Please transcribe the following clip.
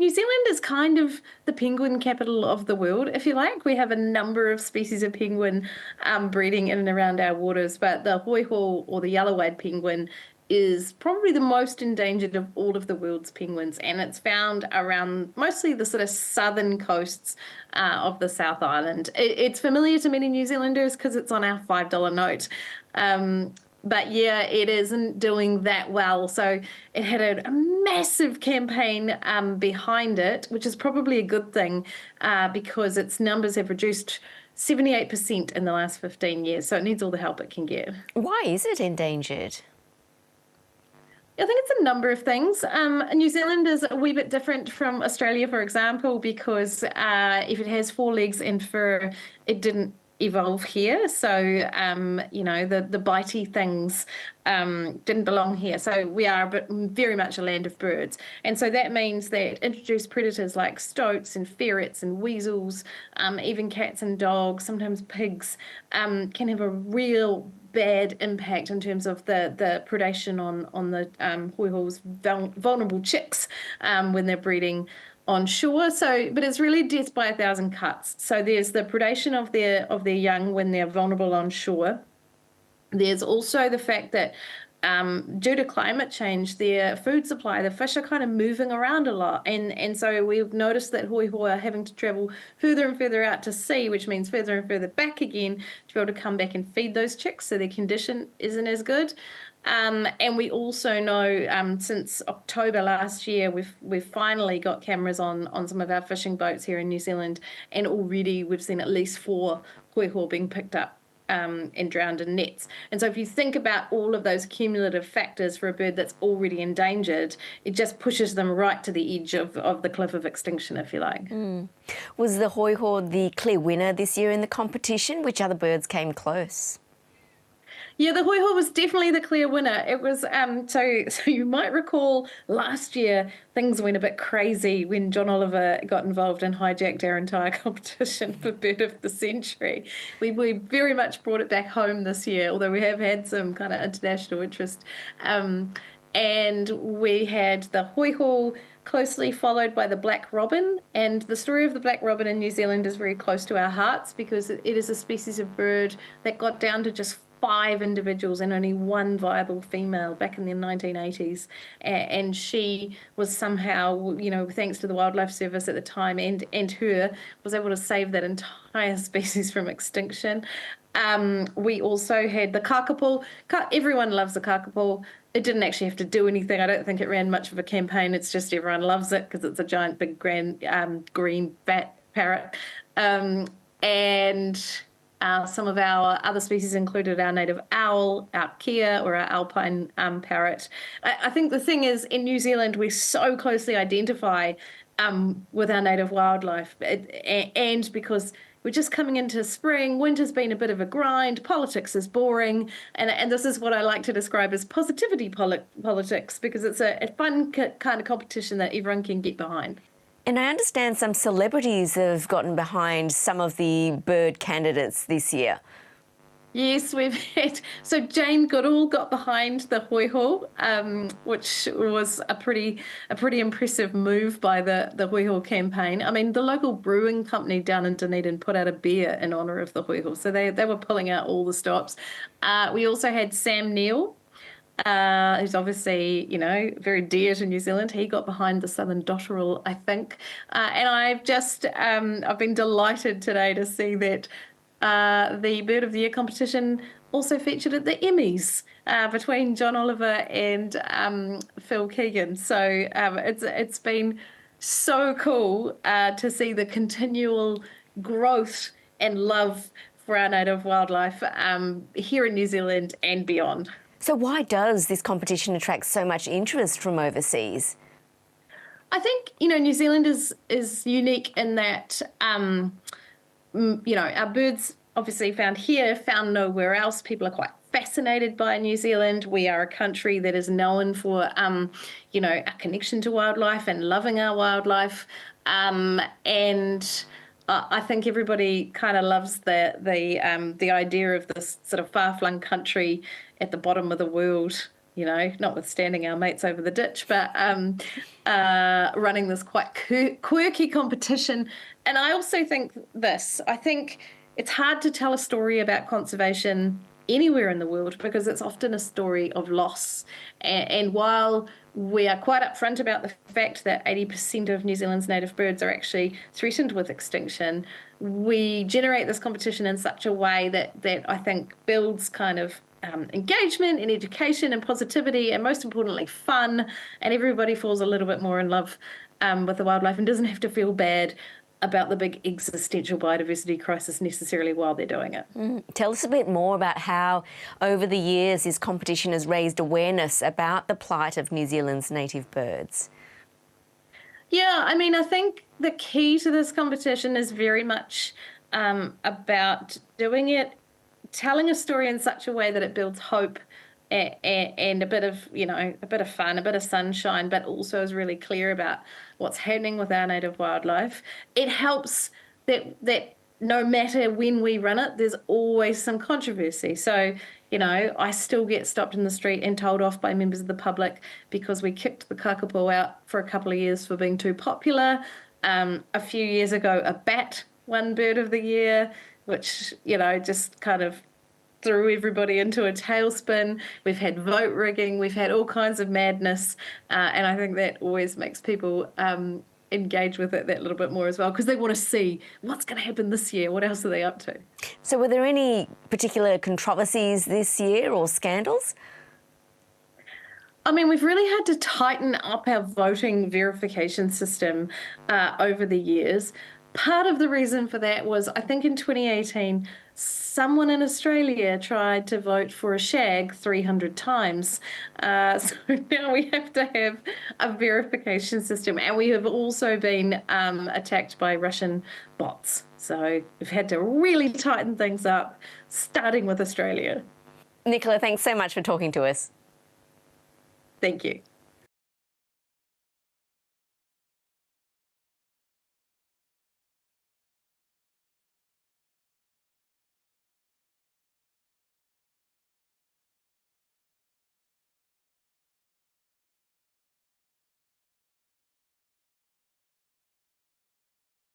New Zealand is kind of the penguin capital of the world, if you like. We have a number of species of penguin breeding in and around our waters, but the Hoiho or the yellow-eyed penguin is probably the most endangered of all of the world's penguins, and it's found around mostly the sort of southern coasts of the South Island. It's familiar to many New Zealanders because it's on our $5 note. But yeah, it isn't doing that well. So it had a massive campaign behind it, which is probably a good thing because its numbers have reduced 78% in the last 15 years. So it needs all the help it can get. Why is it endangered? I think it's a number of things. New Zealand is a wee bit different from Australia, for example, because if it has four legs and fur, it didn't evolve here. So, the bitey things didn't belong here. So we are very much a land of birds. And so that means that introduced predators like stoats and ferrets and weasels, even cats and dogs, sometimes pigs, can have a real bad impact in terms of the predation on the hoiho's vulnerable chicks when they're breeding on shore. So, but it's really death by 1,000 cuts. So there's the predation of their young when they're vulnerable on shore. There's also the fact that due to climate change, their food supply, the fish are kind of moving around a lot. And so we've noticed that hoiho are having to travel further and further out to sea, which means further and further back again to be able to come back and feed those chicks. So their condition isn't as good. And we also know since October last year, we've finally got cameras on some of our fishing boats here in New Zealand, and already we've seen at least 4 hoiho being picked up and drowned in nets. And so if you think about all of those cumulative factors for a bird that's already endangered, it just pushes them right to the edge of the cliff of extinction, if you like. Was the hoiho the clear winner this year in the competition? Which other birds came close? Yeah, the hoiho was definitely the clear winner. It was so you might recall last year things went a bit crazy when John Oliver got involved and hijacked our entire competition for Bird of the Century. We very much brought it back home this year, although we have had some kind of international interest. And we had the hoiho closely followed by the black robin. And the story of the black robin in New Zealand is very close to our hearts because it is a species of bird that got down to just 5 individuals and only 1 viable female back in the 1980s. And she was somehow, thanks to the Wildlife Service at the time and her, was able to save that entire species from extinction. We also had the kakapo. Everyone loves the kakapo. It didn't actually have to do anything. I don't think it ran much of a campaign. It's just everyone loves it because it's a giant, big, grand, green, fat parrot. Some of our other species included our native owl, our kea, or our alpine parrot. I think the thing is, in New Zealand, we so closely identify with our native wildlife, and because we're just coming into spring, winter's been a bit of a grind, politics is boring, and this is what I like to describe as positivity politics, because it's a fun kind of competition that everyone can get behind. And I understand some celebrities have gotten behind some of the bird candidates this year. Yes, we've had. So Jane Goodall got behind the hoiho, which was a pretty impressive move by the hoiho campaign. I mean, the local brewing company down in Dunedin put out a beer in honour of the hoiho, so they were pulling out all the stops. We also had Sam Neill, who's obviously, very dear to New Zealand. He got behind the southern dotterel, I think. And I've been delighted today to see that the Bird of the Year competition also featured at the Emmys between John Oliver and Phil Keegan. So it's been so cool to see the continual growth and love for our native wildlife here in New Zealand and beyond. So why does this competition attract so much interest from overseas? I think, New Zealand is unique in that, our birds obviously found here, found nowhere else. People are quite fascinated by New Zealand. We are a country that is known for, our connection to wildlife and loving our wildlife. And I think everybody kind of loves the idea of this sort of far-flung country at the bottom of the world you know, notwithstanding our mates over the ditch, but running this quite quirky competition. And I also think I think it's hard to tell a story about conservation anywhere in the world because it's often a story of loss. And while we are quite upfront about the fact that 80% of New Zealand's native birds are actually threatened with extinction, we generate this competition in such a way that I think builds kind of engagement and education and positivity, and most importantly, fun. And everybody falls a little bit more in love with the wildlife and doesn't have to feel bad about the big existential biodiversity crisis necessarily while they're doing it. Tell us a bit more about how, over the years, this competition has raised awareness about the plight of New Zealand's native birds. Yeah, I mean, I think the key to this competition is very much about doing it, telling a story in such a way that it builds hope and a bit of, you know, a bit of fun, a bit of sunshine, but also is really clear about what's happening with our native wildlife. It helps that no matter when we run it, there's always some controversy. So, you know, I still get stopped in the street and told off by members of the public because we kicked the kakapo out for a couple of years for being too popular. A few years ago, a bat won Bird of the Year, which, you know, just kind of threw everybody into a tailspin. We've had vote rigging, we've had all kinds of madness, and I think that always makes people engage with it that little bit more as well, because they want to see what's going to happen this year, what else are they up to. So were there any particular controversies this year or scandals? I mean, we've really had to tighten up our voting verification system over the years. Part of the reason for that was, I think in 2018, someone in Australia tried to vote for a shag 300 times. So now we have to have a verification system. And we have also been attacked by Russian bots. So we've had to really tighten things up, starting with Australia. Nicola, thanks so much for talking to us. Thank you.